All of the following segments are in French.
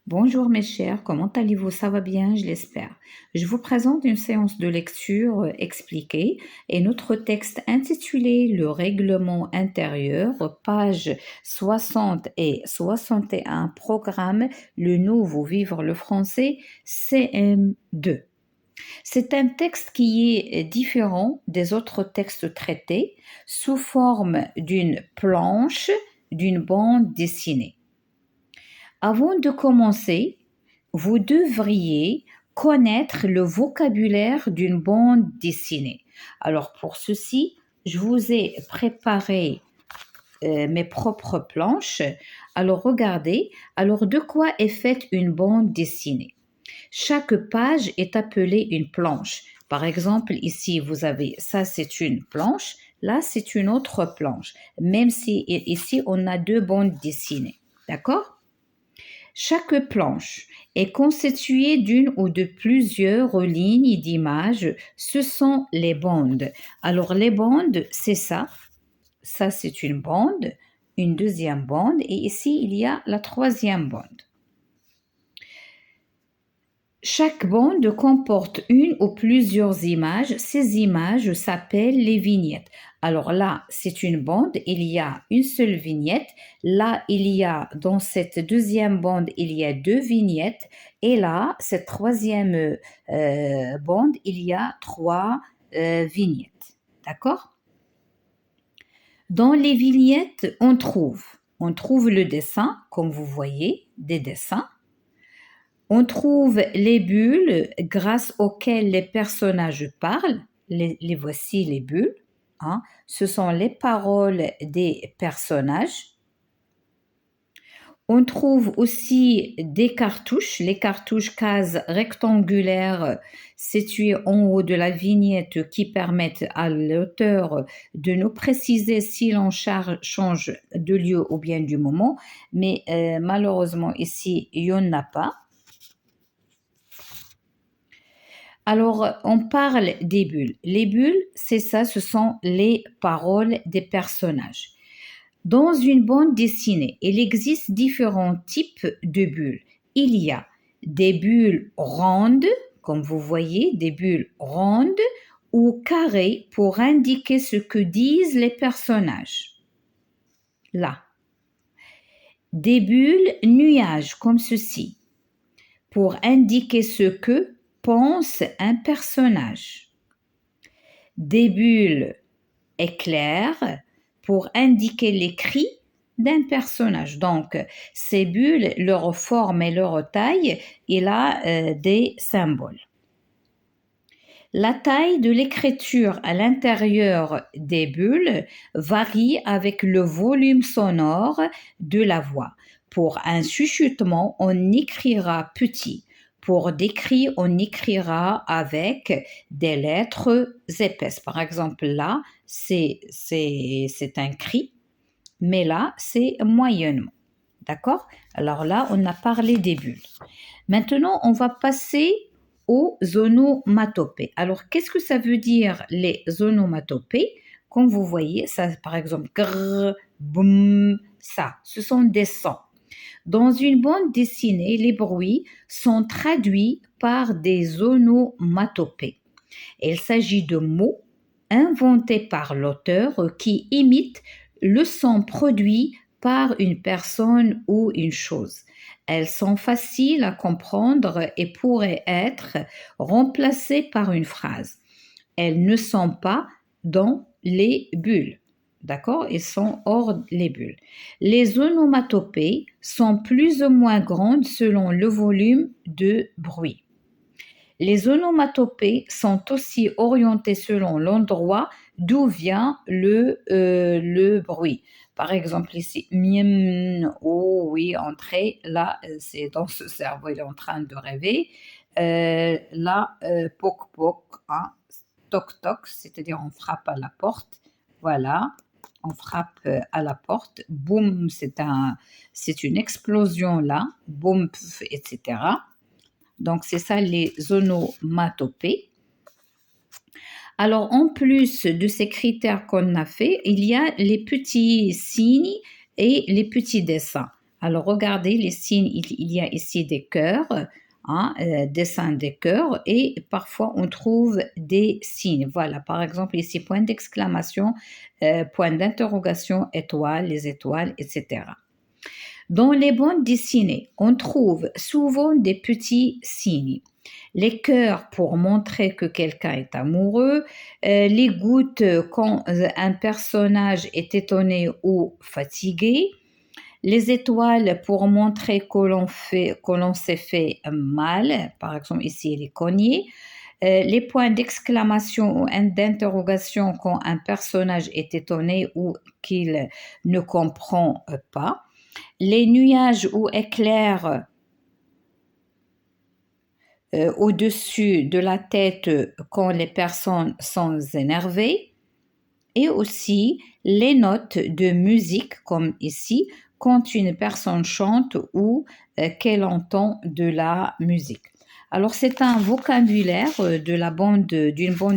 Bonjour mes chers, comment allez-vous? Ça va bien, je l'espère. Je vous présente une séance de lecture expliquée et notre texte intitulé Le règlement intérieur, pages 60 et 61, programme Le nouveau vivre le français CM2. C'est un texte qui est différent des autres textes traités sous forme d'une planche, d'une bande dessinée. Avant de commencer, vous devriez connaître le vocabulaire d'une bande dessinée. Alors pour ceci, je vous ai préparé mes propres planches. Alors regardez, alors de quoi est faite une bande dessinée? Chaque page est appelée une planche. Par exemple, ici, vous avez ça, c'est une planche. Là, c'est une autre planche. Même si ici, on a deux bandes dessinées. D'accord? Chaque planche est constituée d'une ou de plusieurs lignes d'images. Ce sont les bandes. Alors, les bandes, c'est ça. Ça, c'est une bande, une deuxième bande, et ici, il y a la troisième bande. Chaque bande comporte une ou plusieurs images. Ces images s'appellent les vignettes. Alors là, c'est une bande, il y a une seule vignette. Là, dans cette deuxième bande, il y a deux vignettes. Et là, cette troisième bande, il y a trois vignettes. D'accord? Dans les vignettes, on trouve le dessin, comme vous voyez, des dessins. On trouve les bulles grâce auxquelles les personnages parlent. Les voici les bulles. Hein. Ce sont les paroles des personnages. On trouve aussi des cartouches, les cartouches cases rectangulaires situées en haut de la vignette qui permettent à l'auteur de nous préciser si l'on change de lieu ou bien du moment. Mais malheureusement ici, il n'y en a pas. Alors, on parle des bulles. Les bulles, c'est ça, ce sont les paroles des personnages. Dans une bande dessinée, il existe différents types de bulles. Il y a des bulles rondes, comme vous voyez, des bulles rondes ou carrées pour indiquer ce que disent les personnages. Là. Des bulles nuages, comme ceci, pour indiquer ce que pense un personnage. Des bulles éclairs pour indiquer les cris d'un personnage. Donc, ces bulles, leur forme et leur taille, il a des symboles. La taille de l'écriture à l'intérieur des bulles varie avec le volume sonore de la voix. Pour un chuchotement, on écrira petit. Pour des cris, on écrira avec des lettres épaisses. Par exemple, là, c'est un cri, mais là, c'est moyennement. D'accord? Alors là, on a parlé des bulles. Maintenant, on va passer aux onomatopées. Alors, qu'est-ce que ça veut dire les onomatopées? Comme vous voyez, ça, par exemple, grrr, boum, ça, ce sont des sons. Dans une bande dessinée, les bruits sont traduits par des onomatopées. Il s'agit de mots inventés par l'auteur qui imitent le son produit par une personne ou une chose. Elles sont faciles à comprendre et pourraient être remplacées par une phrase. Elles ne sont pas dans les bulles. D'accord? Elles sont hors les bulles. Les onomatopées sont plus ou moins grandes selon le volume de bruit. Les onomatopées sont aussi orientées selon l'endroit d'où vient le bruit. Par exemple, ici, miem, oh oui, entrée, là, c'est dans ce cerveau, il est en train de rêver. Là, poc poc, hein, toc toc, c'est-à-dire on frappe à la porte. Voilà, on frappe à la porte. Boum, c'est une explosion là. Boum, pf, etc. Donc, c'est ça les onomatopées. Alors, en plus de ces critères qu'on a fait, il y a les petits signes et les petits dessins. Alors, regardez les signes, il y a ici des cœurs, hein, dessin des cœurs, et parfois on trouve des signes. Voilà, par exemple ici, point d'exclamation, point d'interrogation, étoile, les étoiles, etc. Dans les bandes dessinées, on trouve souvent des petits signes. Les cœurs pour montrer que quelqu'un est amoureux, les gouttes quand un personnage est étonné ou fatigué, les étoiles pour montrer que l'on s'est fait mal, par exemple ici les cognés, les points d'exclamation ou d'interrogation quand un personnage est étonné ou qu'il ne comprend pas, les nuages ou éclairs au-dessus de la tête quand les personnes sont énervées, et aussi les notes de musique comme ici quand une personne chante ou qu'elle entend de la musique. Alors c'est un vocabulaire d'une bande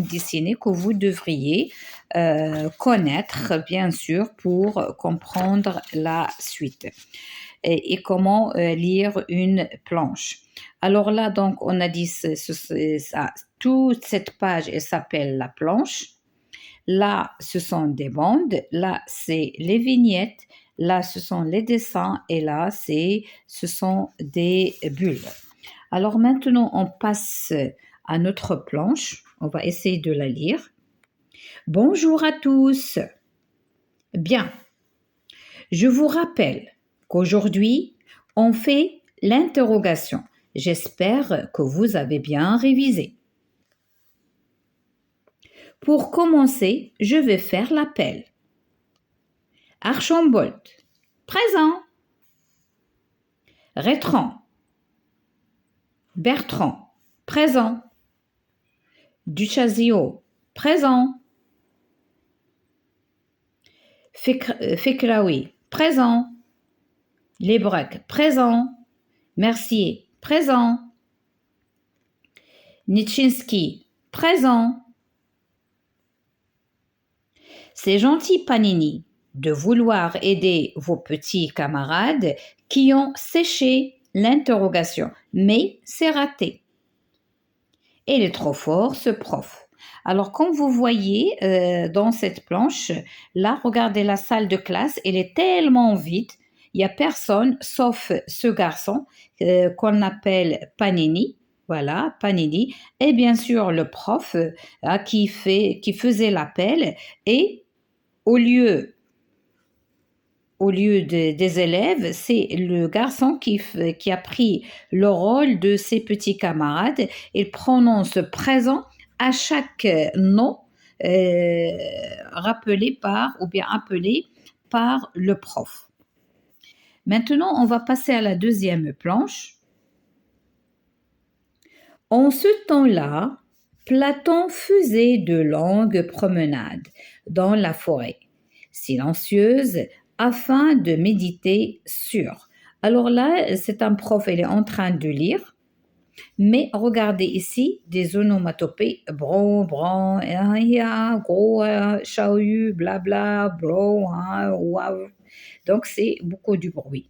dessinée que vous devriez connaître bien sûr pour comprendre la suite et comment lire une planche. Alors là donc on a dit ça, toute cette page elle s'appelle la planche. Là, ce sont des bandes. Là, c'est les vignettes. Là, ce sont les dessins. Et là, ce sont des bulles. Alors maintenant, on passe à notre planche. On va essayer de la lire. Bonjour à tous. Bien. Je vous rappelle qu'aujourd'hui, on fait l'interrogation. J'espère que vous avez bien révisé. Pour commencer, je vais faire l'appel. Archambault, présent. Rétran, Bertrand, présent. Duchazio, présent. Fikraoui, présent. Lebrec, présent. Mercier, présent. Nitchinski, présent. C'est gentil, Panini, de vouloir aider vos petits camarades qui ont séché l'interrogation, mais c'est raté. Il est trop fort, ce prof. Alors, comme vous voyez dans cette planche, là, regardez la salle de classe, elle est tellement vide, il n'y a personne sauf ce garçon qu'on appelle Panini. Voilà, Panini. Et bien sûr, le prof qui faisait l'appel. Et au lieu des élèves, c'est le garçon qui a pris le rôle de ses petits camarades. Il prononce présent à chaque nom rappelé par ou bien appelé par le prof. Maintenant, on va passer à la deuxième planche. En ce temps-là, Platon faisait de longues promenades dans la forêt, silencieuse, afin de méditer sur. Alors là, c'est un prof, il est en train de lire, mais regardez ici des onomatopées, bron, bron, ya, gros, chahut, blabla, bro, waouh. Donc c'est beaucoup du bruit.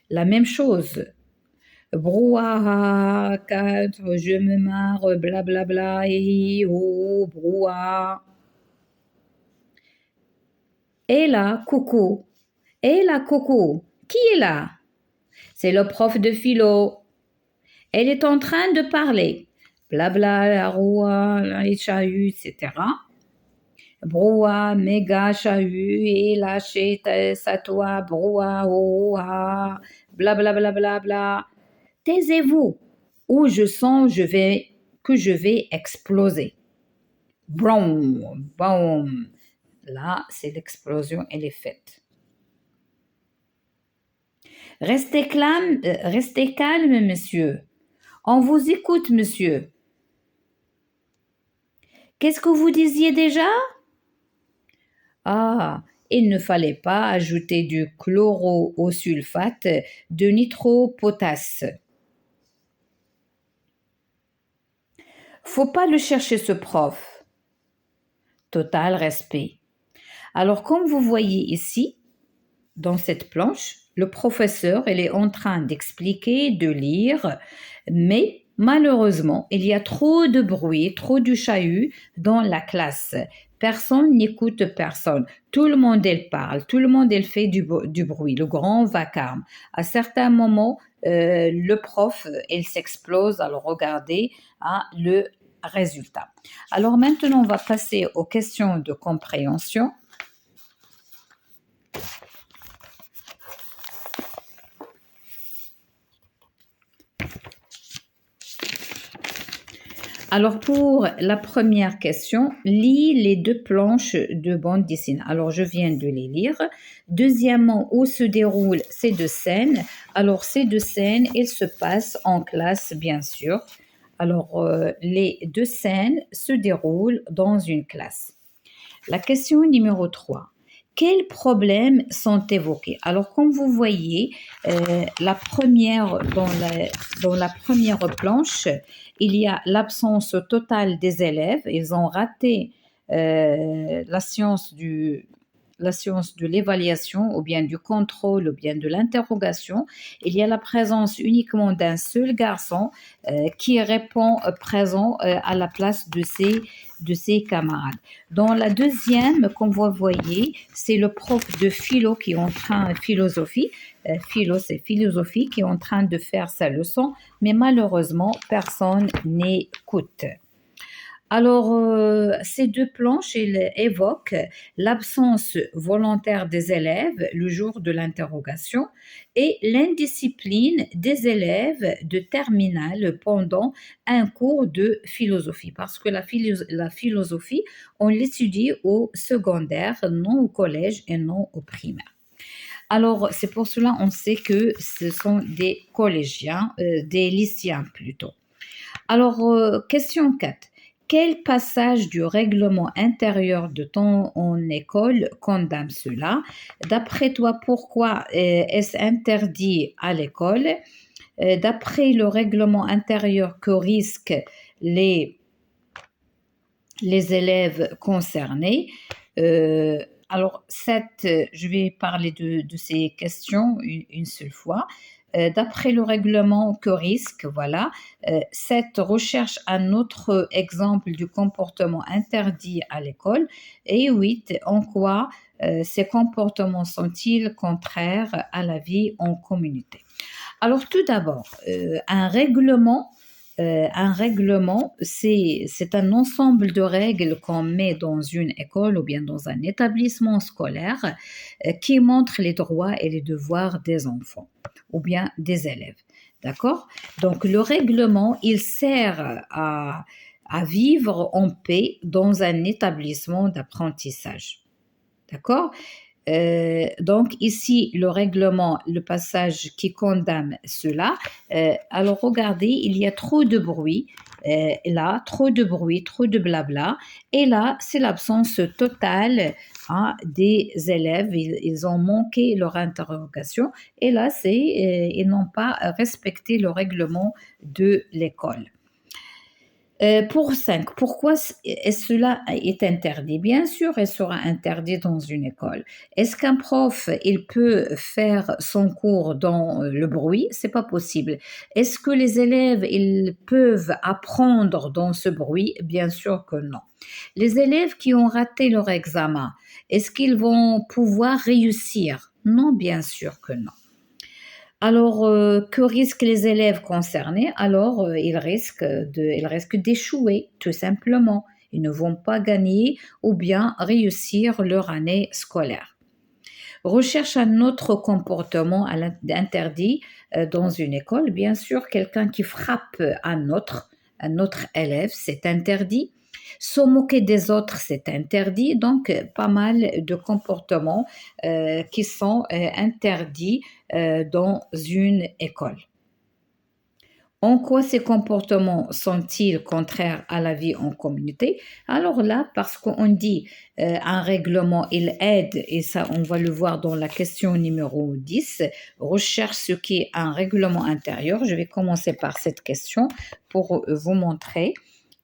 La même chose, brouhaha, 4, je me marre, blablabla, oh, brouhaha. Et là, coucou. Et là, coucou. Qui est là? C'est le prof de philo. Elle est en train de parler. Blabla, la roua, la chahut, etc. Broua, méga, chahut, et lâché, sa toi, broua, oh, ah, blablabla, bla, bla, bla. Taisez-vous, ou je sens que je vais exploser. Brom, boum. Là, c'est l'explosion, elle est faite. Restez calme, monsieur. On vous écoute, monsieur. Qu'est-ce que vous disiez déjà? Ah, il ne fallait pas ajouter du chloro au sulfate de nitropotasse. Faut pas le chercher, ce prof. Total respect. Alors, comme vous voyez ici, dans cette planche, le professeur, il est en train d'expliquer, de lire, mais malheureusement, il y a trop de bruit, trop de chahut dans la classe. Personne n'écoute personne. Tout le monde, elle parle, tout le monde, elle fait du bruit, le grand vacarme. À certains moments, le prof, il s'explose. Alors, regardez le résultat. Alors maintenant, on va passer aux questions de compréhension. Alors pour la première question, lis les deux planches de bande dessinée. Alors je viens de les lire. Deuxièmement, où se déroulent ces deux scènes? Alors ces deux scènes, elles se passent en classe, bien sûr. Alors les deux scènes se déroulent dans une classe. La question numéro 3. Quels problèmes sont évoqués? Alors, comme vous voyez, dans la première planche, il y a l'absence totale des élèves. Ils ont raté la science de l'évaluation ou bien du contrôle ou bien de l'interrogation. Il y a la présence uniquement d'un seul garçon qui répond présent à la place de ses camarades. Dans la deuxième, comme vous voyez, c'est le prof de philo qui est en train, philosophie, philo c'est philosophie, qui est en train de faire sa leçon, mais malheureusement, personne n'écoute. Alors, ces deux planches, elles évoquent l'absence volontaire des élèves le jour de l'interrogation et l'indiscipline des élèves de terminale pendant un cours de philosophie. Parce que la philosophie, on l'étudie au secondaire, non au collège et non au primaire. Alors, c'est pour cela qu'on sait que ce sont des collégiens, des lycéens plutôt. Alors, question 4. Quel passage du règlement intérieur de ton école condamne cela? D'après toi, pourquoi est-ce interdit à l'école? D'après le règlement intérieur, que risquent les élèves concernés? Alors, je vais parler de ces questions une seule fois. D'après le règlement, que risque, voilà. 7. Recherche un autre exemple du comportement interdit à l'école. Et 8. En quoi ces comportements sont-ils contraires à la vie en communauté? Alors, tout d'abord, un règlement, c'est un ensemble de règles qu'on met dans une école ou bien dans un établissement scolaire qui montre les droits et les devoirs des enfants ou bien des élèves. D'accord? Donc, le règlement, il sert à vivre en paix dans un établissement d'apprentissage. D'accord? Donc ici, le règlement, le passage qui condamne cela. Alors regardez, il y a trop de bruit. Là, trop de bruit, trop de blabla. Et là, c'est l'absence totale des élèves. Ils ont manqué leur interrogation. Et là, ils n'ont pas respecté le règlement de l'école. Pour 5, pourquoi cela est interdit? Bien sûr, elle sera interdit dans une école. Est-ce qu'un prof, il peut faire son cours dans le bruit? C'est pas possible. Est-ce que les élèves, ils peuvent apprendre dans ce bruit? Bien sûr que non. Les élèves qui ont raté leur examen, est-ce qu'ils vont pouvoir réussir? Non, bien sûr que non. Alors, que risquent les élèves concernés? Alors, ils risquent d'échouer, tout simplement. Ils ne vont pas gagner ou bien réussir leur année scolaire. Recherche un autre comportement interdit dans une école. Bien sûr, quelqu'un qui frappe un autre élève, c'est interdit. Se moquer des autres, c'est interdit. Donc, pas mal de comportements qui sont interdits dans une école. En quoi ces comportements sont-ils contraires à la vie en communauté? Alors là, parce qu'on dit un règlement, il aide, et ça on va le voir dans la question numéro 10, recherche ce qui est un règlement intérieur. Je vais commencer par cette question pour vous montrer.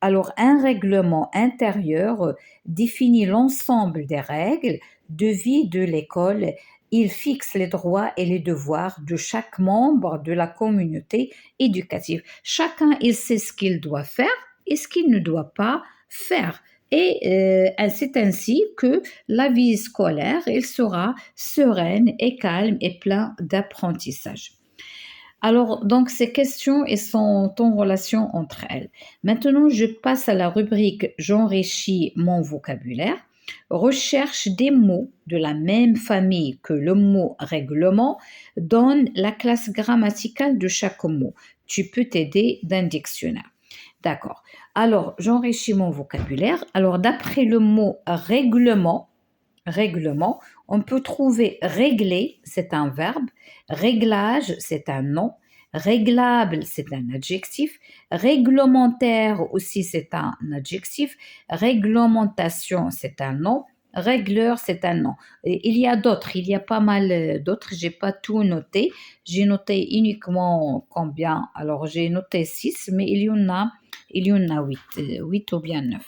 Alors, un règlement intérieur définit l'ensemble des règles de vie de l'école Il fixe les droits et les devoirs de chaque membre de la communauté éducative. Chacun, il sait ce qu'il doit faire et ce qu'il ne doit pas faire. Et c'est ainsi que la vie scolaire, elle sera sereine et calme et plein d'apprentissage. Alors, donc, ces questions elles sont en relation entre elles. Maintenant, je passe à la rubrique J'enrichis mon vocabulaire. Recherche des mots de la même famille que le mot règlement. Donne la classe grammaticale de chaque mot. Tu peux t'aider d'un dictionnaire. D'accord. Alors, j'enrichis mon vocabulaire. Alors, d'après le mot règlement, on peut trouver régler, c'est un verbe, réglage, c'est un nom, réglable, c'est un adjectif, réglementaire aussi, c'est un adjectif, réglementation, c'est un nom, régleur, c'est un nom. Et il y a d'autres, il y a pas mal d'autres, j'ai pas tout noté, j'ai noté uniquement combien, alors j'ai noté 6, mais il y en a 8 ou bien 9.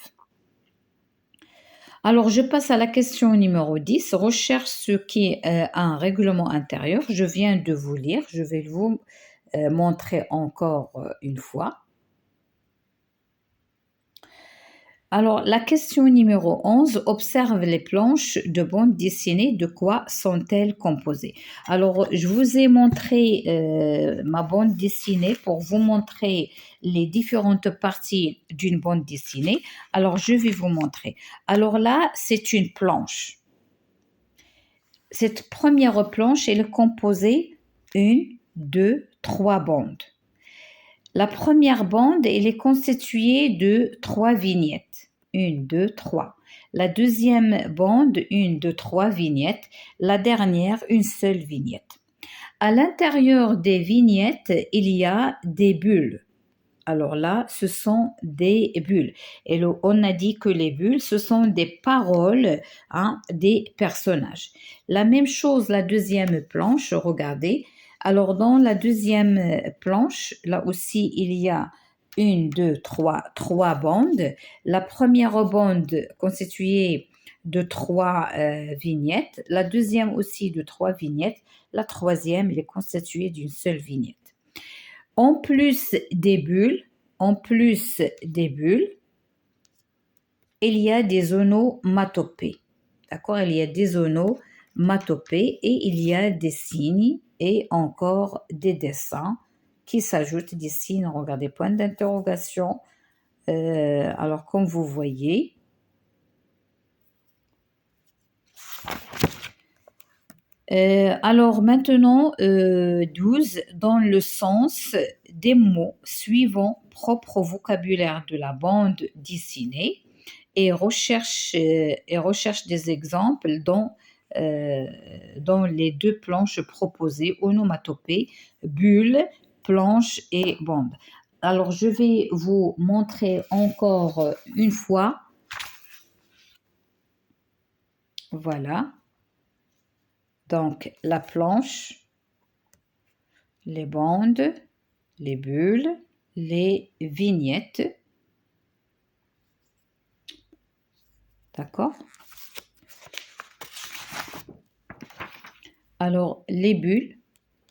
Alors, je passe à la question numéro 10. Recherche ce qui est un règlement intérieur. Je viens de vous lire. Je vais vous montrer encore une fois. Alors, la question numéro 11, observe les planches de bande dessinée. De quoi sont-elles composées? Alors, je vous ai montré ma bande dessinée pour vous montrer les différentes parties d'une bande dessinée. Alors, je vais vous montrer. Alors là, c'est une planche. Cette première planche, elle est composée 1, 2, 3 bandes. La première bande, elle est constituée de 3 vignettes. 1, 2, 3. La deuxième bande, 1, 2, 3 vignettes. La dernière, une seule vignette. À l'intérieur des vignettes, il y a des bulles. Alors là, ce sont des bulles. Et on a dit que les bulles, ce sont des paroles des personnages. La même chose, la deuxième planche, regardez. Alors dans la deuxième planche, là aussi, il y a 1, 2, 3 bandes. La première bande constituée de 3 vignettes. La deuxième aussi de 3 vignettes. La troisième, elle est constituée d'une seule vignette. En plus des bulles, il y a des onomatopées. D'accord? Il y a des onomatopées et il y a des signes et encore des dessins qui s'ajoutent, des signes, regardez, point d'interrogation. Alors, comme vous voyez, alors maintenant, 12, dans le sens des mots suivants propres au vocabulaire de la bande dessinée et recherche des exemples dans les deux planches proposées, onomatopée, bulle, planche et bande. Alors, je vais vous montrer encore une fois. Voilà. Donc, la planche, les bandes, les bulles, les vignettes. D'accord? Alors, les bulles,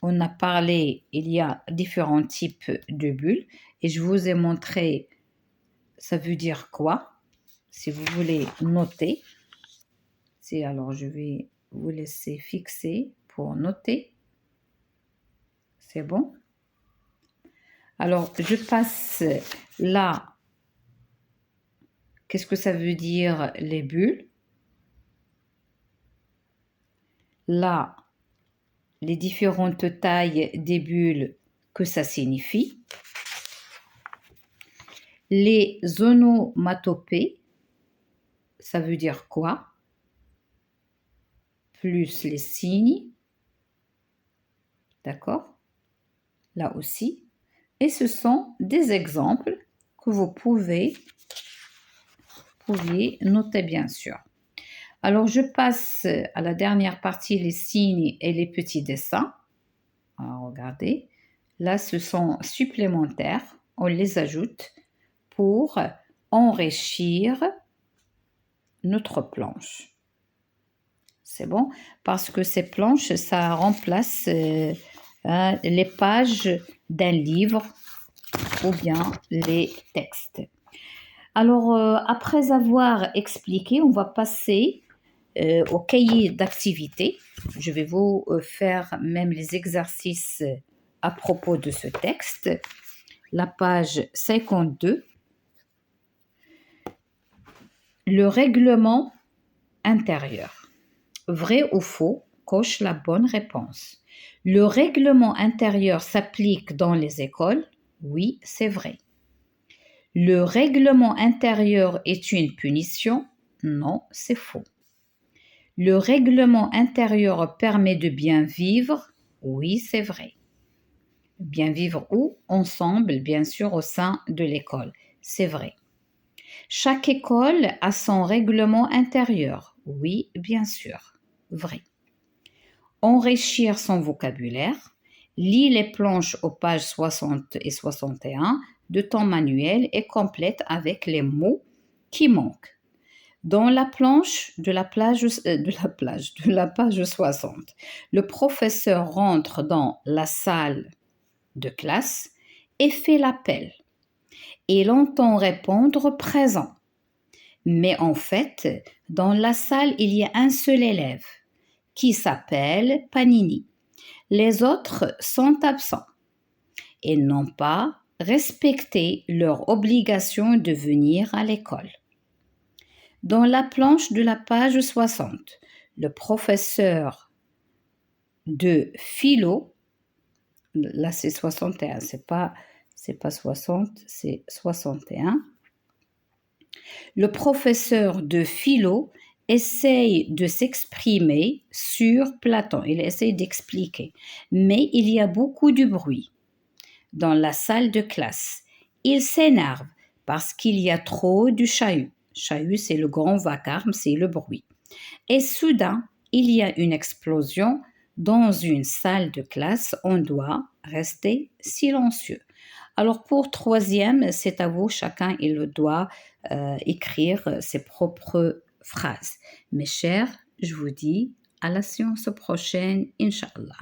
on a parlé, il y a différents types de bulles et je vous ai montré ça veut dire quoi, si vous voulez noter. Alors, je vais vous laisser fixer pour noter. C'est bon? Alors, je passe là. Qu'est-ce que ça veut dire les bulles? Là, les différentes tailles des bulles que ça signifie. Les onomatopées, ça veut dire quoi? Plus les signes. D'accord? Là aussi. Et ce sont des exemples que vous pouviez noter, bien sûr. Alors, je passe à la dernière partie, les signes et les petits dessins. Alors, regardez. Là, ce sont supplémentaires. On les ajoute pour enrichir notre planche. C'est bon? Parce que ces planches, ça remplace les pages d'un livre ou bien les textes. Alors, après avoir expliqué, on va passer au cahier d'activité. Je vais vous faire même les exercices à propos de ce texte. La page 52. Le règlement intérieur. Vrai ou faux? Coche la bonne réponse. Le règlement intérieur s'applique dans les écoles? Oui, c'est vrai. Le règlement intérieur est une punition? Non, c'est faux. Le règlement intérieur permet de bien vivre? Oui, c'est vrai. Bien vivre où? Ensemble, bien sûr, au sein de l'école. C'est vrai. Chaque école a son règlement intérieur? Oui, bien sûr. Vrai. Enrichir son vocabulaire. Lis les planches aux pages 60 et 61 de ton manuel et complète avec les mots qui manquent. Dans la planche de la page 60, le professeur rentre dans la salle de classe et fait l'appel. Il entend répondre présent. Mais en fait, dans la salle, il y a un seul élève qui s'appelle Panini. Les autres sont absents et n'ont pas respecté leur obligation de venir à l'école. Dans la planche de la page 60, le professeur de philo, là c'est 61, c'est pas 60, c'est 61. Le professeur de philo essaye de s'exprimer sur Platon, il essaye d'expliquer, mais il y a beaucoup de bruit dans la salle de classe. Il s'énerve parce qu'il y a trop de chahut. Chahut, c'est le grand vacarme, c'est le bruit. Et soudain, il y a une explosion dans une salle de classe. On doit rester silencieux. Alors pour troisième, c'est à vous, chacun il doit écrire ses propres phrases. Mes chers, je vous dis à la séance prochaine, Inch'Allah.